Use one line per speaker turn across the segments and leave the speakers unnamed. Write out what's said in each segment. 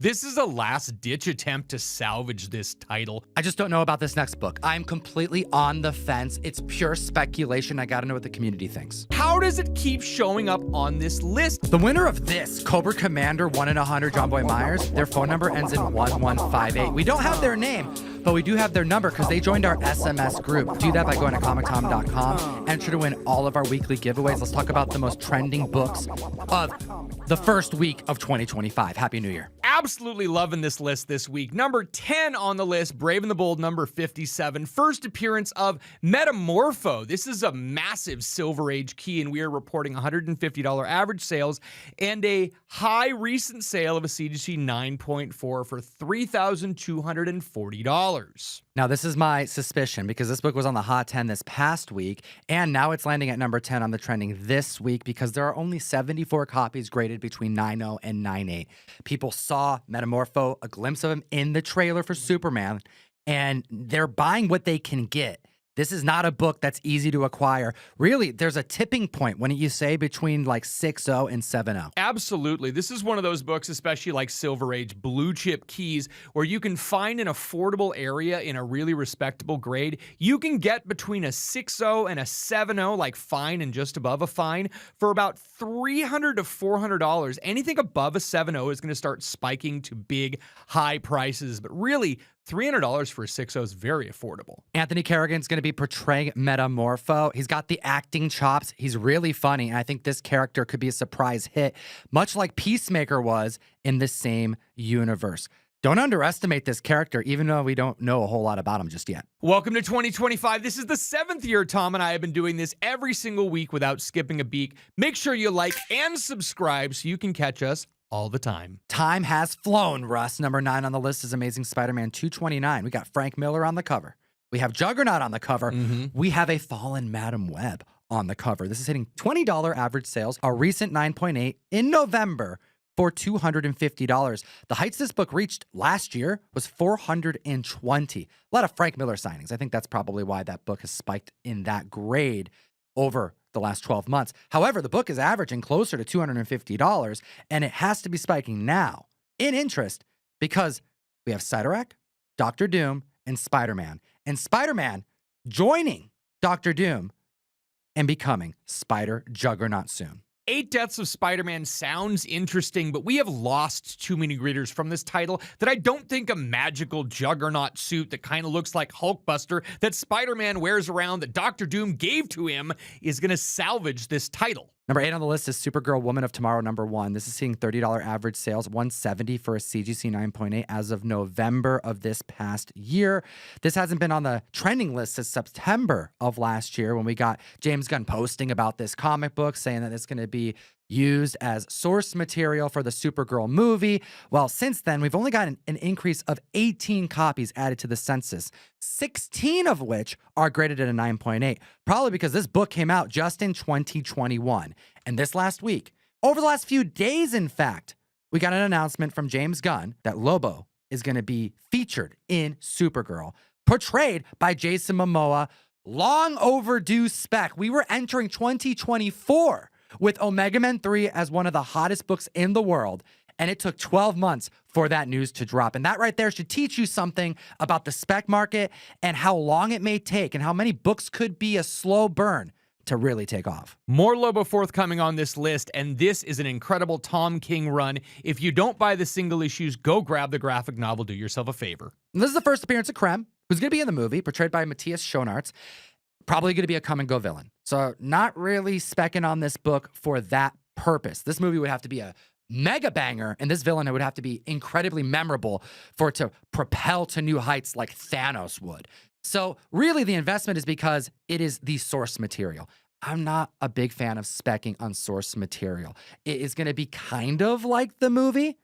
This is a last-ditch attempt to salvage this title.
I just don't know about this next book. I'm completely on the fence. It's pure speculation. I gotta know what the community thinks.
How does it keep showing up on this list?
The winner of this, Cobra Commander 1 in 100, John Boy Myers, their phone number ends in 1158. We don't have their name, but we do have their number because they joined our SMS group. Do that by going to comictom.com. Enter to win all of our weekly giveaways. Let's talk about the most trending books of the first week of 2025. Happy New Year.
Absolutely loving this list this week. Number 10 on the list, Brave and the Bold, number 57. First appearance of Metamorpho. This is a massive Silver Age key, and we are reporting $150 average sales and a high recent sale of a CGC 9.4 for $3,240.
Now, this is my suspicion because this book was on the Hot 10 this past week, and now it's landing at number 10 on the trending this week because there are only 74 copies graded between 9.0 and 9.8. People saw Metamorpho, a glimpse of him in the trailer for Superman, and they're buying what they can get. This is not a book that's easy to acquire. Really, there's a tipping point, wouldn't you say, between like 6.0 and 7.0.
Absolutely. This is one of those books, especially like Silver Age blue chip keys, where you can find an affordable area in a really respectable grade. You can get between a 6.0 and a 7.0, like fine and just above a fine, for about $300 to $400. Anything above a 7.0 is going to start spiking to big, high prices. But really, $300 for a 6.0 is very affordable.
Anthony Carrigan's going to be portraying Metamorpho. He's got the acting chops. He's really funny, and I think this character could be a surprise hit, much like Peacemaker was in the same universe. Don't underestimate this character, even though we don't know a whole lot about him just yet.
Welcome to 2025. This is the 7th year Tom and I have been doing this every single week without skipping a beat. Make sure you like and subscribe so you can catch us all the time.
Time has flown, Russ. Number 9 on the list is Amazing Spider-Man 229. We got Frank Miller on the cover. We have Juggernaut on the cover. We have a fallen Madam Web on the cover. This is hitting $20 average sales, a recent 9.8 in November for $250. The heights this book reached last year was 420. A lot of Frank Miller signings. I think that's probably why that book has spiked in that grade over the last 12 months. However, the book is averaging closer to $250, and it has to be spiking now in interest because we have Sidorak, Doctor Doom, and Spider-Man. And Spider-Man joining Doctor Doom and becoming Spider-Juggernaut soon.
8 Deaths of Spider-Man sounds interesting, but we have lost too many readers from this title that I don't think a magical juggernaut suit that kind of looks like Hulkbuster that Spider-Man wears around that Doctor Doom gave to him is going to salvage this title.
Number 8 on the list is Supergirl Woman of Tomorrow, number 1. This is seeing $30 average sales, $170 for a CGC 9.8 as of November of this past year. This hasn't been on the trending list since September of last year when we got James Gunn posting about this comic book, saying that it's going to be used as source material for the Supergirl movie. Well, since then, we've only gotten an increase of 18 copies added to the census, 16 of which are graded at a 9.8, probably because this book came out just in 2021. And this last week, over the last few days, in fact, we got an announcement from James Gunn that Lobo is going to be featured in Supergirl, portrayed by Jason Momoa. Long overdue Spec. We were entering 2024 with Omega Men 3 as one of the hottest books in the world, and it took 12 months for that news to drop. And that right there should teach you something about the spec market and how long it may take and how many books could be a slow burn to really take off.
More Lobo forthcoming on this list, and this is an incredible Tom King run. If you don't buy the single issues, go grab the graphic novel. Do yourself a favor.
And this is the first appearance of Krem, who's going to be in the movie, portrayed by Matthias Schoenaerts. Probably going to be a come-and-go villain. So not really specking on this book for that purpose. This movie would have to be a mega banger, and this villain would have to be incredibly memorable for it to propel to new heights like Thanos would. So really the investment is because it is the source material. I'm not a big fan of specking on source material. It is going to be kind of like the movie,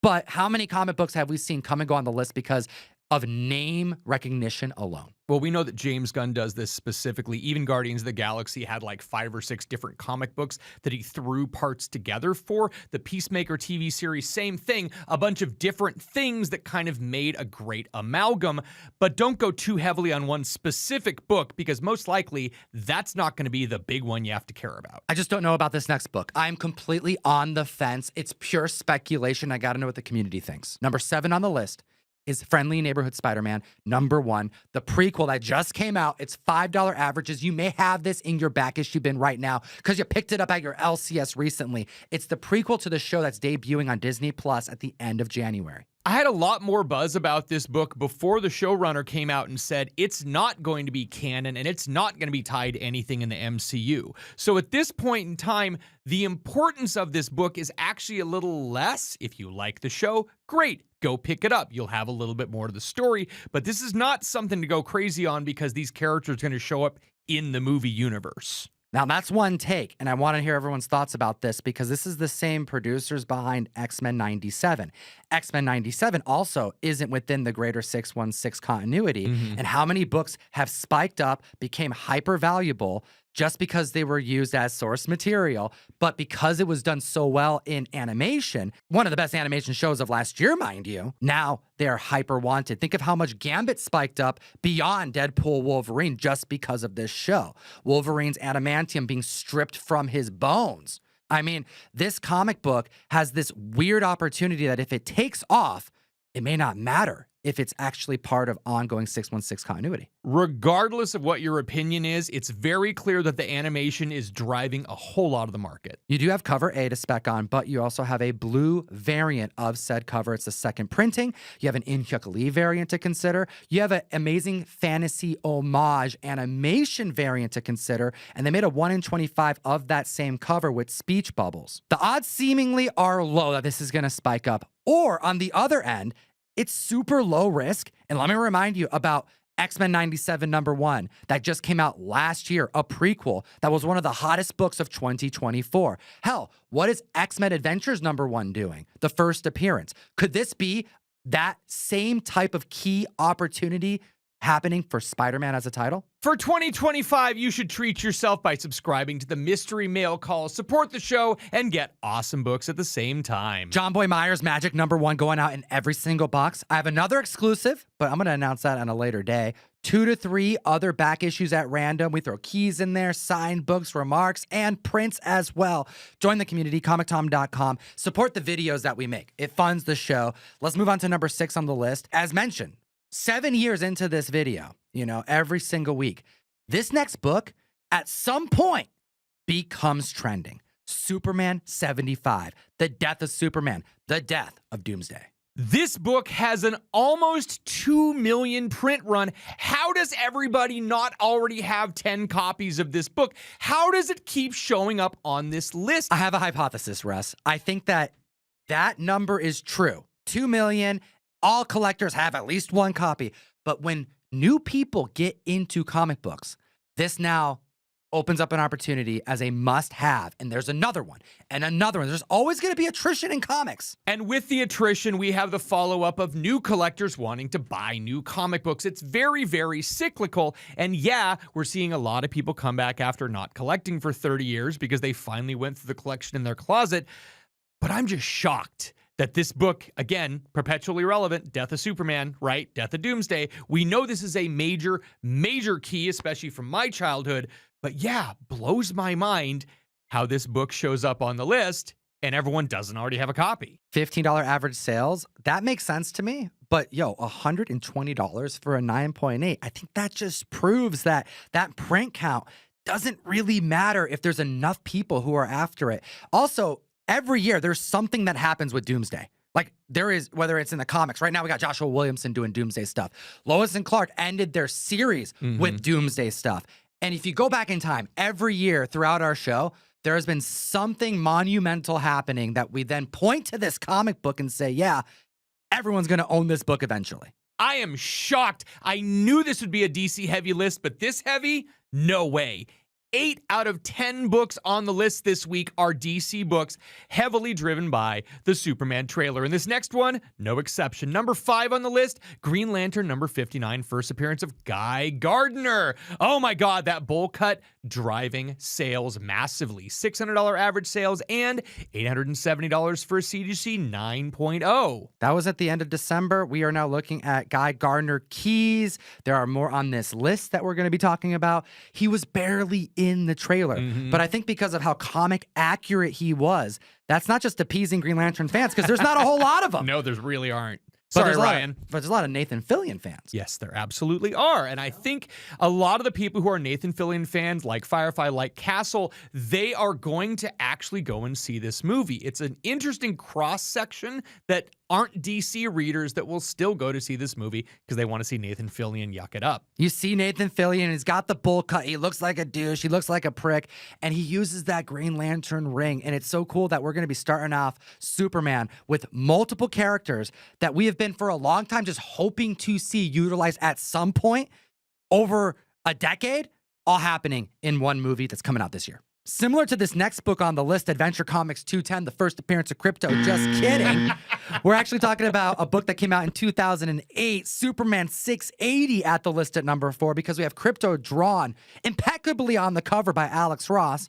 but how many comic books have we seen come and go on the list because of name recognition alone.
Well, we know that James Gunn does this specifically. Even Guardians of the Galaxy had like 5 or 6 different comic books that he threw parts together for. The Peacemaker TV series, same thing. A bunch of different things that kind of made a great amalgam. But don't go too heavily on one specific book because most likely that's not going to be the big one you have to care about.
I just don't know about this next book. I'm completely on the fence. It's pure speculation. I got to know what the community thinks. Number 7 on the list is Friendly Neighborhood Spider-Man, number 1. The prequel that just came out. It's $5 averages. You may have this in your back issue bin right now because you picked it up at your LCS recently. It's the prequel to the show that's debuting on Disney Plus at the end of January.
I had a lot more buzz about this book before the showrunner came out and said it's not going to be canon and it's not going to be tied to anything in the MCU. So at this point in time, the importance of this book is actually a little less. If you like the show, great. Go pick it up. You'll have a little bit more to the story, but this is not something to go crazy on because these characters are going to show up in the movie universe.
Now, that's one take, and I want to hear everyone's thoughts about this because this is the same producers behind X-Men 97. X-Men 97 also isn't within the greater 616 continuity, and how many books have spiked up, became hyper valuable just because they were used as source material, but because it was done so well in animation, one of the best animation shows of last year, mind you, now they're hyper wanted. Think of how much Gambit spiked up beyond Deadpool Wolverine just because of this show. Wolverine's adamantium being stripped from his bones. I mean, this comic book has this weird opportunity that if it takes off, it may not matter if it's actually part of ongoing 616 continuity.
Regardless of what your opinion is, it's very clear that the animation is driving a whole lot of the market.
You do have cover A to spec on, but you also have a blue variant of said cover. It's the second printing. You have an In-Hyuk Lee variant to consider. You have an Amazing Fantasy homage animation variant to consider, and they made a 1 in 25 of that same cover with speech bubbles. The odds seemingly are low that this is going to spike up, or on the other end, it's super low risk. And let me remind you about X-Men 97 number 1 that just came out last year, a prequel that was one of the hottest books of 2024. Hell, what is X-Men Adventures number 1 doing? The first appearance. Could this be that same type of key opportunity happening for Spider-Man as a title?
For 2025, you should treat yourself by subscribing to the Mystery Mail Call, support the show, and get awesome books at the same time.
John Boy Myers Magic number 1 going out in every single box. I have another exclusive, but I'm going to announce that on a later day. 2 to 3 other back issues at random. We throw keys in there, signed books, remarks, and prints as well. Join the community, comictom.com. Support the videos that we make. It funds the show. Let's move on to number 6 on the list. As mentioned, 7 years into this video, every single week, this next book at some point becomes trending. Superman 75, The Death of Superman, The Death of Doomsday.
This book has an almost 2 million print run. How does everybody not already have 10 copies of this book? How does it keep showing up on this list?
I have a hypothesis, Russ. I think that number is true. 2 million. All collectors have at least 1 copy. But when new people get into comic books, this now opens up an opportunity as a must-have. And there's another one and another one. There's always going to be attrition in comics.
And with the attrition, we have the follow-up of new collectors wanting to buy new comic books. It's very, very cyclical. And yeah, we're seeing a lot of people come back after not collecting for 30 years because they finally went through the collection in their closet. But I'm just shocked that this book, again, perpetually relevant, Death of Superman, right? Death of Doomsday. We know this is a major, major key, especially from my childhood. But yeah, blows my mind how this book shows up on the list and everyone doesn't already have a copy.
$15 average sales, that makes sense to me. But $120 for a 9.8. I think that just proves that print count doesn't really matter if there's enough people who are after it. Also, every year, there's something that happens with Doomsday. Like there is, whether it's in the comics. Right now, we got Joshua Williamson doing Doomsday stuff. Lois and Clark ended their series with Doomsday stuff. And if you go back in time, every year throughout our show, there has been something monumental happening that we then point to this comic book and say, yeah, everyone's going to own this book eventually.
I am shocked. I knew this would be a DC heavy list, but this heavy? No way. 8 out of 10 books on the list this week are DC books, heavily driven by the Superman trailer. And this next one, no exception. Number 5 on the list, Green Lantern number 59, first appearance of Guy Gardner. Oh my God, that bowl cut driving sales massively. $600 average sales and $870 for a CGC 9.0.
That was at the end of December. We are now looking at Guy Gardner keys. There are more on this list that we're going to be talking about. He was barely in the trailer, but I think because of how comic accurate he was, that's not just appeasing Green Lantern fans, because there's not a whole lot of them.
No, there really aren't.
But
Sorry, Ryan.
But there's a lot of Nathan Fillion fans.
Yes, there absolutely are. And I think a lot of the people who are Nathan Fillion fans, like Firefly, like Castle, they are going to actually go and see this movie. It's an interesting cross-section that aren't DC readers that will still go to see this movie because they want to see Nathan Fillion yuck it up.
You see Nathan Fillion, he's got the bowl cut. He looks like a douche. He looks like a prick. And he uses that Green Lantern ring. And it's so cool that we're going to be starting off Superman with multiple characters that we have been for a long time just hoping to see utilized at some point over a decade, all happening in one movie that's coming out this year. Similar to this next book on the list, Adventure Comics 210, the first appearance of Crypto. Just kidding. We're actually talking about a book that came out in 2008, Superman 680 at the list at number 4, because we have Crypto drawn impeccably on the cover by Alex Ross.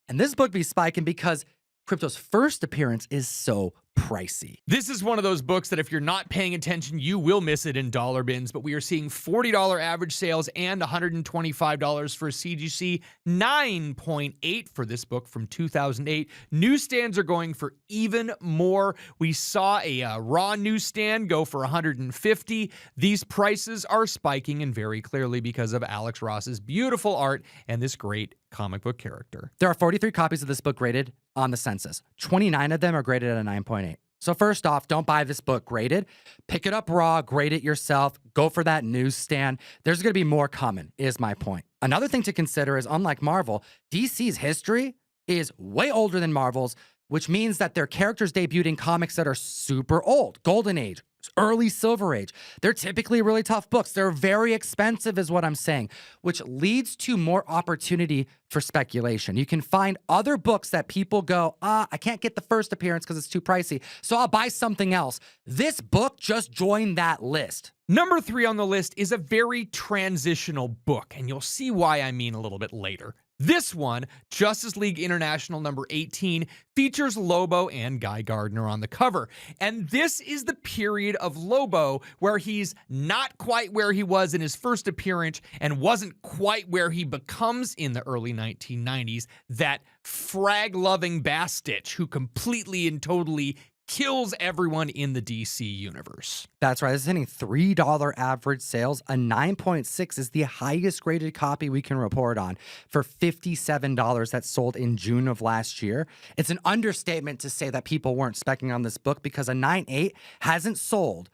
And this book be spiking because Crypto's first appearance is so pricey.
This is one of those books that if you're not paying attention, you will miss it in dollar bins, but we are seeing $40 average sales and $125 for a CGC 9.8 for this book from 2008. Newsstands are going for even more. We saw a raw newsstand go for $150. These prices are spiking, and very clearly because of Alex Ross's beautiful art and this great comic book character.
There are 43 copies of this book graded on the census. 29 of them are graded at a 9.8. So first off, don't buy this book graded. Pick it up raw, grade it yourself, go for that newsstand. There's going to be more coming, is my point. Another thing to consider is, unlike Marvel, DC's history is way older than Marvel's, which means that their characters debuted in comics that are super old. Golden Age, early Silver Age. They're typically really tough books. They're very expensive is what I'm saying, which leads to more opportunity for speculation. You can find other books that people go, I can't get the first appearance because it's too pricey, so I'll buy something else. This book just joined that list.
Number 3 on the list is a very transitional book, and you'll see why I mean a little bit later. This one, Justice League International number 18, features Lobo and Guy Gardner on the cover. And this is the period of Lobo where he's not quite where he was in his first appearance and wasn't quite where he becomes in the early 1990s, that frag-loving Bastitch who completely and totally kills everyone in the DC universe.
That's right. This is hitting $3 average sales. A 9.6 is the highest graded copy we can report on for $57 that sold in June of last year. It's an understatement to say that people weren't specking on this book because a 9.8 hasn't sold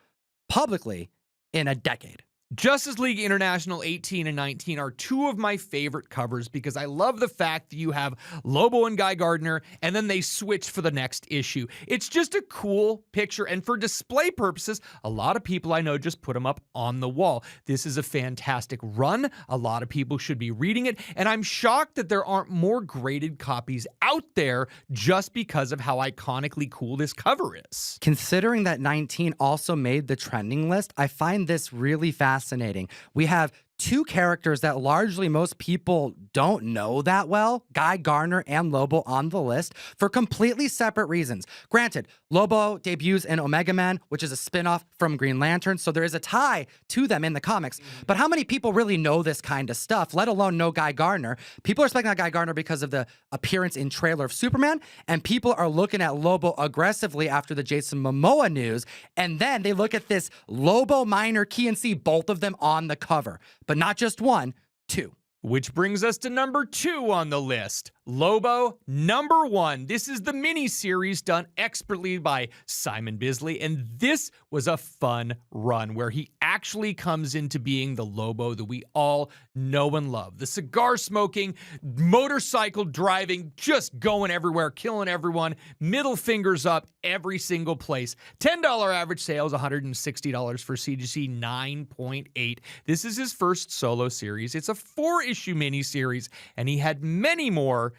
publicly in a decade.
Justice League International 18 and 19 are two of my favorite covers because I love the fact that you have Lobo and Guy Gardner and then they switch for the next issue. It's just a cool picture, and for display purposes, a lot of people I know just put them up on the wall. This is a fantastic run. A lot of people should be reading it, and I'm shocked that there aren't more graded copies out there just because of how iconically cool this cover is.
Considering that 19 also made the trending list, I find this really fascinating. We have two characters that largely most people don't know that well, Guy Gardner and Lobo, on the list for completely separate reasons. Granted, Lobo debuts in Omega Man, which is a spinoff from Green Lantern, so there is a tie to them in the comics. But how many people really know this kind of stuff, let alone know Guy Gardner? People are expecting out Guy Gardner because of the appearance in trailer of Superman, and people are looking at Lobo aggressively after the Jason Momoa news, and then they look at this Lobo minor key and see both of them on the cover. But not just one, two.
Which brings us to number 2 on the list. Lobo, number 1. This is the mini-series done expertly by Simon Bisley, and this was a fun run where he actually comes into being the Lobo that we all know and love. The cigar smoking, motorcycle driving, just going everywhere, killing everyone, middle fingers up every single place. $10 average sales, $160 for CGC 9.8. This is his first solo series. It's a 4-issue miniseries, and he had many more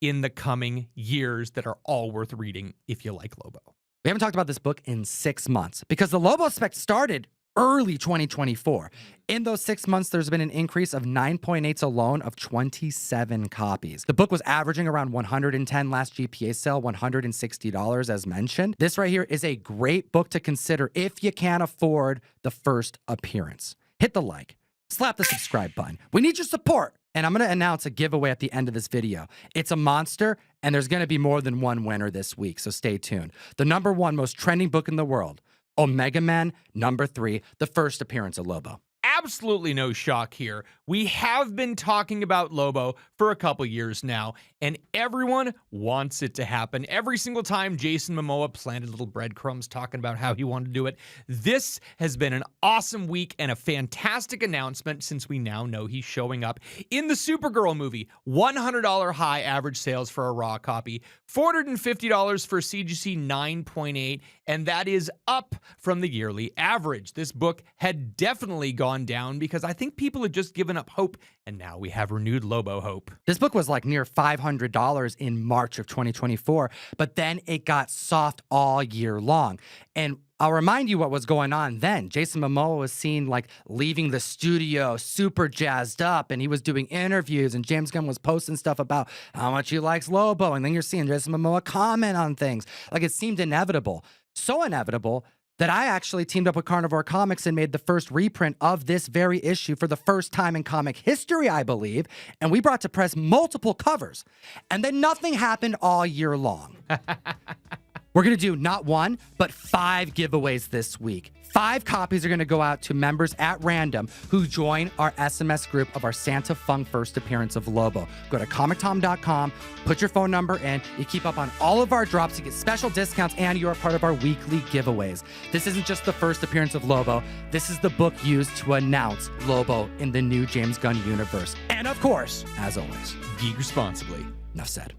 in the coming years that are all worth reading if you like Lobo.
We haven't talked about this book in 6 months because the Lobo Spec started early 2024. In those 6 months, there's been an increase of 9.8s alone of 27 copies. The book was averaging around 110 last GPA sale, $160 as mentioned. This right here is a great book to consider if you can't afford the first appearance. Hit the like, slap the subscribe button. We need your support. And I'm going to announce a giveaway at the end of this video. It's a monster, and there's going to be more than one winner this week, so stay tuned. The #1 most trending book in the world, Omega Man #3, the first appearance of Lobo.
Absolutely no shock here. We have been talking about Lobo for a couple years now, and everyone wants it to happen. Every single time Jason Momoa planted little breadcrumbs talking about how he wanted to do it. This has been an awesome week and a fantastic announcement since we now know he's showing up in the Supergirl movie. $100 high average sales for a raw copy, $450 for CGC 9.8, and that is up from the yearly average. This book had definitely gone down because I think people had just given up hope, and now we have renewed Lobo hope.
This book was like near $500 in March of 2024, but then it got soft all year long. And I'll remind you what was going on then. Jason Momoa was seen like leaving the studio super jazzed up, and he was doing interviews, and James Gunn was posting stuff about how much he likes Lobo, and then you're seeing Jason Momoa comment on things. Like, it seemed inevitable. So inevitable that I actually teamed up with Carnivore Comics and made the first reprint of this very issue for the first time in comic history, I believe. And we brought to press multiple covers. And then nothing happened all year long. We're going to do not 1, but 5 giveaways this week. 5 copies are going to go out to members at random who join our SMS group of our Santa Fung first appearance of Lobo. Go to comictom.com, put your phone number in, you keep up on all of our drops, you get special discounts, and you are part of our weekly giveaways. This isn't just the first appearance of Lobo. This is the book used to announce Lobo in the new James Gunn universe. And of course, as always,
Geek responsibly.
Enough said.